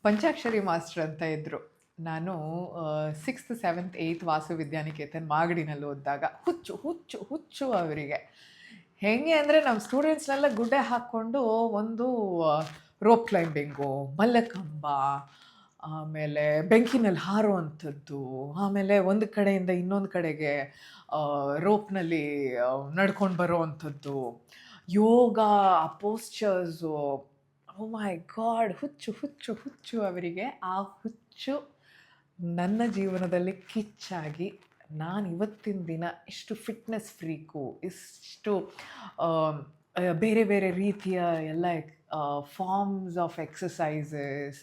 ಪಂಚಾಕ್ಷರಿ master ಅಂತ ಇದ್ದರು. ನಾನು 6th 7th 8th Vasu Vidyaniketan ಮಾಗಡಿನಲ್ಲಿ ಓದಿದಾಗ ಹುಚ್ಚು ಹುಚ್ಚು ಹುಚ್ಚು ಅವರಿಗೆ. ಹೇಗೆ ಅಂದರೆ ನಮ್ಮ ಸ್ಟೂಡೆಂಟ್ಸ್ನೆಲ್ಲ ಗುಡ್ಡೆ ಹಾಕ್ಕೊಂಡು ಒಂದು ರೋಪ್ ಕ್ಲೈಂಬಿಂಗು, ಮಲ್ಲಕಂಬ, ಆಮೇಲೆ ಬೆಂಕಿನಲ್ಲಿ ಹಾರುವಂಥದ್ದು, ಆಮೇಲೆ ಒಂದು ಕಡೆಯಿಂದ ಇನ್ನೊಂದು ಕಡೆಗೆ ರೋಪ್ನಲ್ಲಿ ನಡ್ಕೊಂಡು ಬರೋವಂಥದ್ದು, ಯೋಗ ಪೋಸ್ಚರ್ಸು. ಓ ಮೈ ಗಾಡ್! ಹುಚ್ಚು ಹುಚ್ಚು ಹುಚ್ಚು ಅವರಿಗೆ. ಆ ಹುಚ್ಚು ನನ್ನ ಜೀವನದಲ್ಲಿ ಕಿಚ್ಚಾಗಿ ನಾನು ಇವತ್ತಿನ ದಿನ ಇಷ್ಟು ಫಿಟ್ನೆಸ್ ಫ್ರೀಕು, ಇಷ್ಟು ಬೇರೆ ಬೇರೆ ರೀತಿಯ ಎಲ್ಲ forms of exercises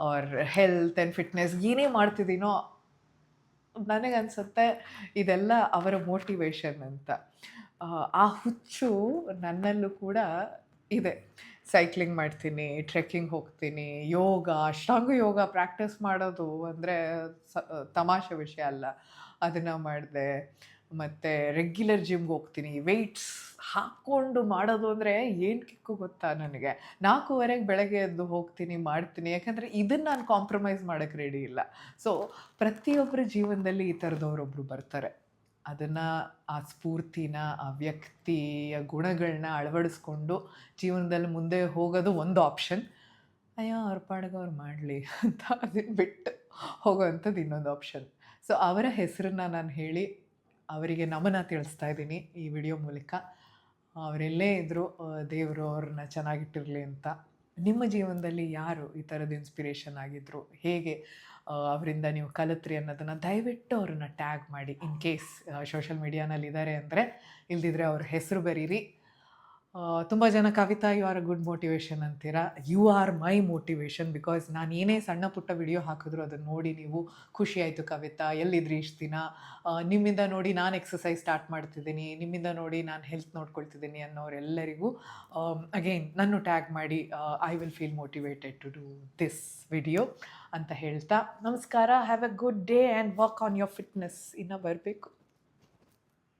or health and fitness ಏನೇ ಮಾಡ್ತಿದ್ದೀನೋ ನನಗನ್ಸುತ್ತೆ ಇದೆಲ್ಲ ಅವರ ಮೋಟಿವೇಶನ್ ಅಂತ. ಆ ಹುಚ್ಚು ನನ್ನಲ್ಲೂ ಕೂಡ ಇದೆ. ಸೈಕ್ಲಿಂಗ್ ಮಾಡ್ತೀನಿ, ಟ್ರೆಕ್ಕಿಂಗ್ ಹೋಗ್ತೀನಿ, ಯೋಗ, ಅಷ್ಟಾಂಗ ಯೋಗ ಪ್ರಾಕ್ಟೀಸ್ ಮಾಡೋದು ಅಂದರೆ ತಮಾಷೆ ವಿಷಯ ಅಲ್ಲ. ಅದನ್ನು ಮಾಡಿದೆ. ಮತ್ತು ರೆಗ್ಯುಲರ್ ಜಿಮ್ಗೆ ಹೋಗ್ತೀನಿ. ವೆಯ್ಟ್ಸ್ ಹಾಕ್ಕೊಂಡು ಮಾಡೋದು ಅಂದರೆ ಏನು ಕಿಕ್ಕು ಗೊತ್ತಾ ನನಗೆ. 4:15ಗೆ ಬೆಳಗ್ಗೆ ಎದ್ದು ಹೋಗ್ತೀನಿ, ಮಾಡ್ತೀನಿ. ಯಾಕಂದರೆ ಇದನ್ನು ನಾನು ಕಾಂಪ್ರಮೈಸ್ ಮಾಡೋಕ್ಕೆ ರೆಡಿ ಇಲ್ಲ. ಸೊ ಪ್ರತಿಯೊಬ್ಬರ ಜೀವನದಲ್ಲಿ ಈ ಥರದವರೊಬ್ಬರು ಬರ್ತಾರೆ. ಅದನ್ನು, ಆ ಸ್ಫೂರ್ತಿನ, ಆ ವ್ಯಕ್ತಿಯ ಗುಣಗಳನ್ನ ಅಳವಡಿಸ್ಕೊಂಡು ಜೀವನದಲ್ಲಿ ಮುಂದೆ ಹೋಗೋದು ಒಂದು ಆಪ್ಷನ್. ಅಯ್ಯೋ ಅವ್ರ ಪಾಡಿಗೆ ಅವ್ರು ಮಾಡಲಿ ಅಂತ ಅದನ್ನು ಬಿಟ್ಟು ಹೋಗೋವಂಥದ್ದು ಇನ್ನೊಂದು ಆಪ್ಷನ್. ಸೊ ಅವರ ಹೆಸರನ್ನು ನಾನು ಹೇಳಿ ಅವರಿಗೆ ನಮನ ತಿಳಿಸ್ತಾ ಇದ್ದೀನಿ ಈ ವಿಡಿಯೋ ಮೂಲಕ. ಅವರೆಲ್ಲೇ ಇದ್ದರೂ ದೇವರು ಅವ್ರನ್ನ ಚೆನ್ನಾಗಿಟ್ಟಿರಲಿ ಅಂತ. ನಿಮ್ಮ ಜೀವನದಲ್ಲಿ ಯಾರು ಈ ಥರದ ಇನ್ಸ್ಪಿರೇಷನ್ ಆಗಿದ್ದರು, ಹೇಗೆ ಅವರಿಂದ ನೀವು ಕಲಿತ್ರಿ ಅನ್ನೋದನ್ನು ದಯವಿಟ್ಟು ಅವ್ರನ್ನ ಟ್ಯಾಗ್ ಮಾಡಿ. ಇನ್ ಕೇಸ್ ಸೋಷಲ್ ಮೀಡಿಯಾನಲ್ಲಿ ಇದ್ದಾರೆ ಅಂದರೆ, ಇಲ್ದಿದ್ರೆ ಅವ್ರ ಹೆಸರು ಬರೀರಿ. ತುಂಬ ಜನ Kavitha you are a good motivation ಅಂತೀರಾ. You are my motivation. Because ನಾನು ಏನೇ ಸಣ್ಣ ಪುಟ್ಟ ವಿಡಿಯೋ ಹಾಕಿದ್ರು ಅದನ್ನು ನೋಡಿ ನೀವು ಖುಷಿ ಆಯಿತು ಕವಿತಾ, ಎಲ್ಲಿದ್ರಿ ಇಷ್ಟು ದಿನ, ನಿಮ್ಮಿಂದ ನೋಡಿ ನಾನು ಎಕ್ಸಸೈಸ್ ಸ್ಟಾರ್ಟ್ ಮಾಡ್ತಿದ್ದೀನಿ, ನಿಮ್ಮಿಂದ ನೋಡಿ ನಾನು ಹೆಲ್ತ್ ನೋಡ್ಕೊಳ್ತಿದ್ದೀನಿ ಅನ್ನೋರೆಲ್ಲರಿಗೂ ಅಗೈನ್ ನನ್ನ ಟ್ಯಾಗ್ ಮಾಡಿ. I will feel motivated to do this video ಅಂತ ಹೇಳ್ತಾ ನಮಸ್ಕಾರ. Have a good day and work on your fitness. ಇನ್ನೂ ಬರಬೇಕು.